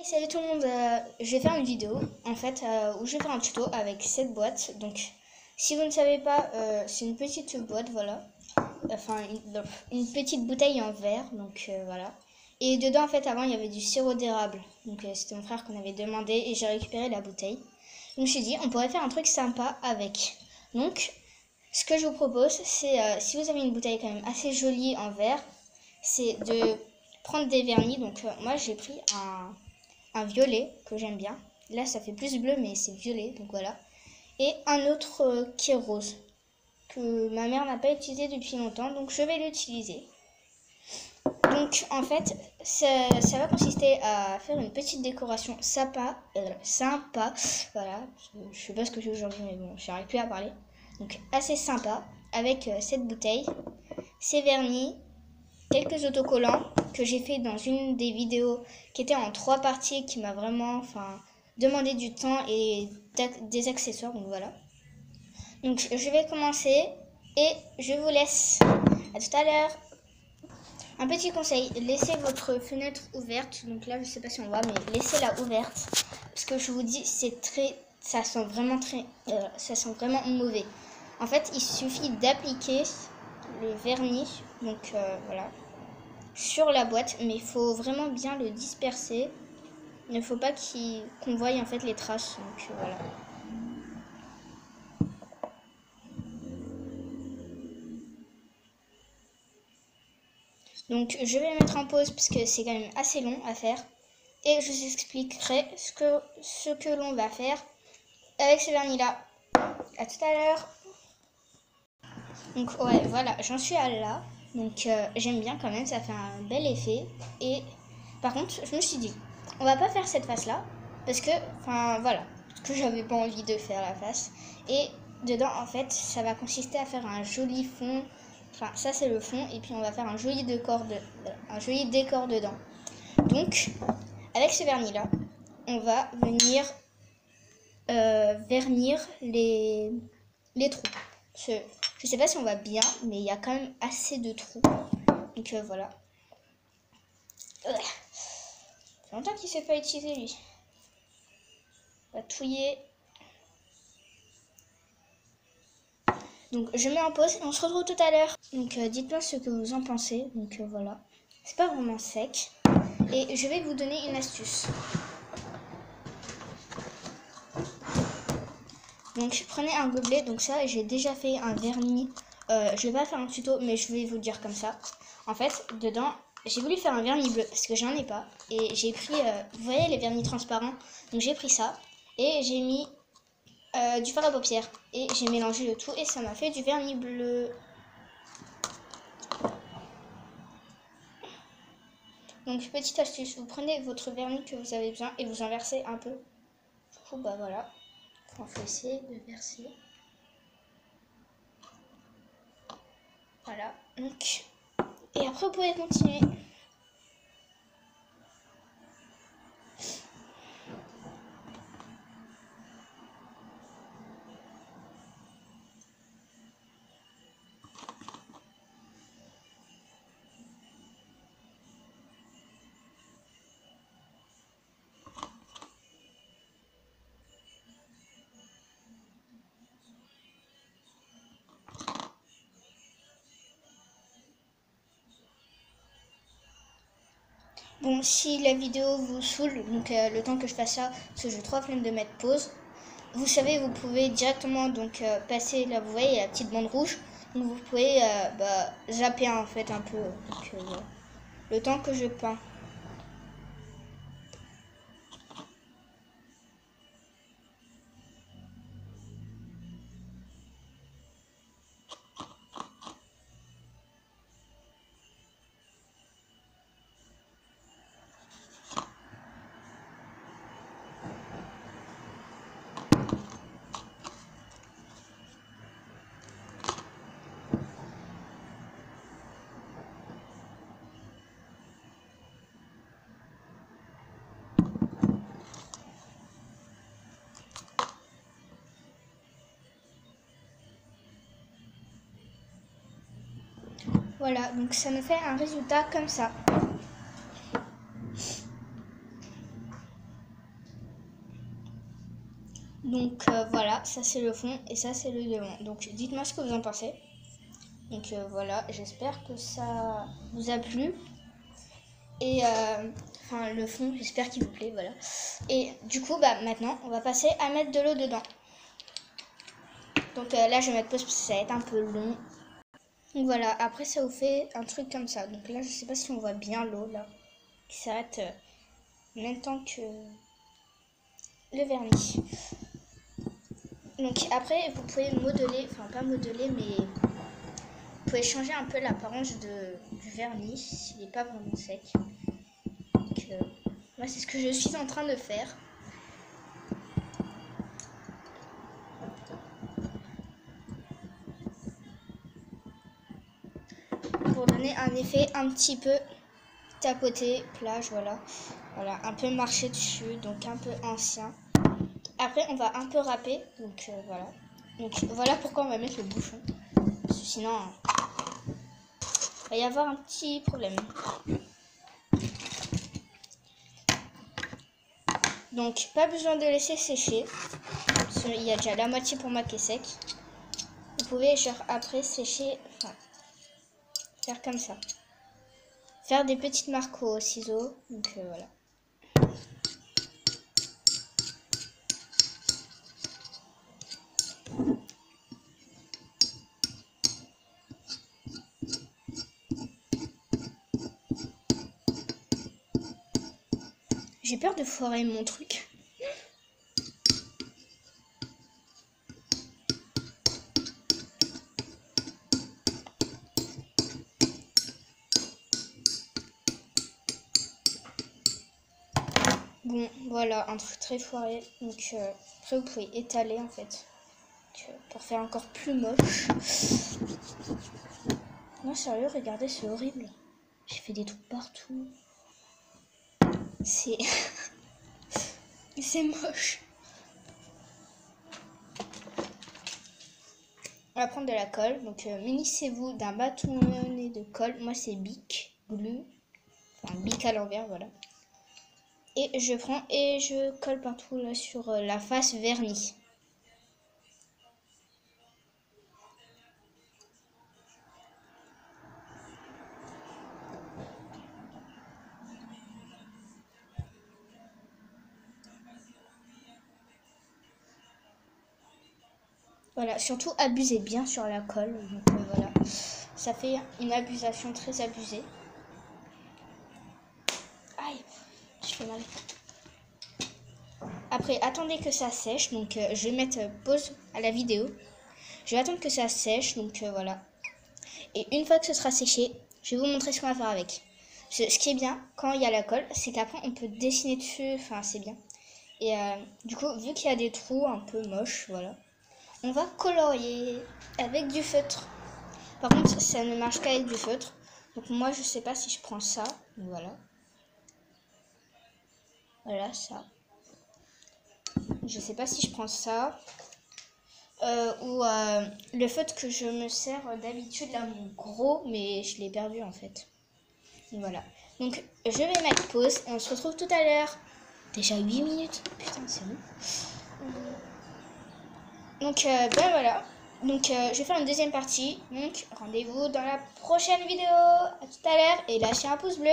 Salut tout le monde, je vais faire une vidéo en fait où je vais faire un tuto avec cette boîte. Donc si vous ne savez pas, c'est une petite boîte, voilà, enfin une petite bouteille en verre, donc voilà. Et dedans en fait avant il y avait du sirop d'érable, donc c'était mon frère qu'on avait demandé et j'ai récupéré la bouteille. Je me suis dit on pourrait faire un truc sympa avec. Donc ce que je vous propose c'est si vous avez une bouteille quand même assez jolie en verre, c'est de prendre des vernis. Donc moi j'ai pris un violet que j'aime bien. Là, ça fait plus bleu, mais c'est violet, donc voilà. Et un autre qui est rose, que ma mère n'a pas utilisé depuis longtemps, donc je vais l'utiliser. Donc, en fait, ça va consister à faire une petite décoration sympa. Voilà, je sais pas ce que j'ai aujourd'hui, mais bon, j'arrive plus à parler. Donc, assez sympa, avec cette bouteille, ces vernis, quelques autocollants que j'ai fait dans une des vidéos qui était en 3 parties, qui m'a vraiment demandé du temps et des accessoires, donc voilà. Donc je vais commencer et je vous laisse. À tout à l'heure. Un petit conseil, laissez votre fenêtre ouverte. Donc là je sais pas si on voit, mais laissez-la ouverte parce que je vous dis ça sent vraiment mauvais. En fait il suffit d'appliquer le vernis, donc voilà, sur la boîte, mais il faut vraiment bien le disperser. Il ne faut pas qu'on voie en fait les traces, donc voilà. Donc je vais le mettre en pause parce que c'est quand même assez long à faire et je vous expliquerai ce que l'on va faire avec ce vernis là. À tout à l'heure. Donc ouais, voilà, j'en suis à là. Donc j'aime bien quand même, ça fait un bel effet. Et par contre, je me suis dit, on va pas faire cette face là parce que, voilà, parce que j'avais pas envie de faire la face. Et dedans, en fait, ça va consister à faire un joli fond. Enfin, ça c'est le fond et puis on va faire un joli décor dedans. Donc, avec ce vernis là, on va venir vernir les trous. Je sais pas si on va bien, mais il y a quand même assez de trous. Donc voilà. Ça fait longtemps qu'il ne s'est pas utilisé lui. On va touiller. Donc je mets en pause et on se retrouve tout à l'heure. Donc dites-moi ce que vous en pensez. Donc voilà. C'est pas vraiment sec. Et je vais vous donner une astuce. Donc prenez un gobelet. Donc ça, j'ai déjà fait un vernis. Je vais pas faire un tuto, mais je vais vous dire comme ça. En fait, dedans, j'ai voulu faire un vernis bleu parce que j'en ai pas. Et j'ai pris, vous voyez les vernis transparents. Donc j'ai pris ça et j'ai mis du fard à paupières. Et j'ai mélangé le tout et ça m'a fait du vernis bleu. Donc petite astuce, vous prenez votre vernis que vous avez besoin et vous en versez un peu. Du coup, bah voilà. On faut essayer de verser. Voilà. Donc, et après vous pouvez continuer. Bon, si la vidéo vous saoule, donc le temps que je fasse ça, parce que j'ai trop flemme de mettre pause, vous savez, vous pouvez directement donc passer là, vous voyez la petite bande rouge, donc vous pouvez zapper en fait un peu donc, le temps que je peins. Voilà, donc ça nous fait un résultat comme ça. Donc voilà, ça c'est le fond et ça c'est le devant. Donc dites-moi ce que vous en pensez. Donc voilà, j'espère que ça vous a plu. Et enfin le fond, j'espère qu'il vous plaît, voilà. Et du coup, bah maintenant, on va passer à mettre de l'eau dedans. Donc là, je vais mettre pause parce que ça va être un peu long. Donc voilà, après ça vous fait un truc comme ça. Donc là, je sais pas si on voit bien l'eau là, qui s'arrête en même temps que le vernis. Donc après, vous pouvez modeler, enfin pas modeler, mais vous pouvez changer un peu l'apparence du vernis s'il n'est pas vraiment sec. Donc moi, c'est ce que je suis en train de faire. Pour donner un effet un petit peu tapoté, plage, voilà. Voilà, un peu marché dessus, donc un peu ancien. Après, on va un peu râper, donc voilà. Donc voilà pourquoi on va mettre le bouchon. Parce que sinon, il va y avoir un petit problème. Donc, pas besoin de laisser sécher. Parce qu'il y a déjà la moitié pour moi qui est sec. Vous pouvez, genre, après sécher, enfin, faire comme ça. Faire des petites marques au ciseau. Donc, voilà. J'ai peur de foirer mon truc. Bon, voilà, un truc très foiré. Donc, après, vous pouvez étaler, en fait. Donc, pour faire encore plus moche. Non, sérieux, regardez, c'est horrible. J'ai fait des trucs partout. C'est... c'est moche. On va prendre de la colle. Donc, munissez-vous d'un bâtonnet de colle. Moi, c'est Bic Glue. Enfin, Bic à l'envers, voilà. Et je prends et je colle partout là sur la face vernie. Voilà, surtout abusez bien sur la colle. Donc voilà, ça fait une abusation très abusée. Aïe, je fais mal. Après, attendez que ça sèche. Donc je vais mettre pause à la vidéo. Je vais attendre que ça sèche. Donc voilà. Et une fois que ce sera séché, je vais vous montrer ce qu'on va faire avec. Ce qui est bien quand il y a la colle, c'est qu'après on peut dessiner dessus. Enfin, c'est bien. Et du coup, vu qu'il y a des trous un peu moches, voilà. On va colorier avec du feutre. Par contre, ça ne marche qu'avec du feutre. Donc moi, je sais pas si je prends ça. Voilà. Voilà, ça. Je sais pas si je prends ça. Ou le feutre que je me sers d'habitude, là, mon gros, mais je l'ai perdu en fait. Voilà. Donc, je vais mettre pause et on se retrouve tout à l'heure. Déjà 8 minutes. Putain, c'est bon. Donc, ben voilà. Donc, je vais faire une deuxième partie. Donc, rendez-vous dans la prochaine vidéo. À tout à l'heure et lâchez un pouce bleu.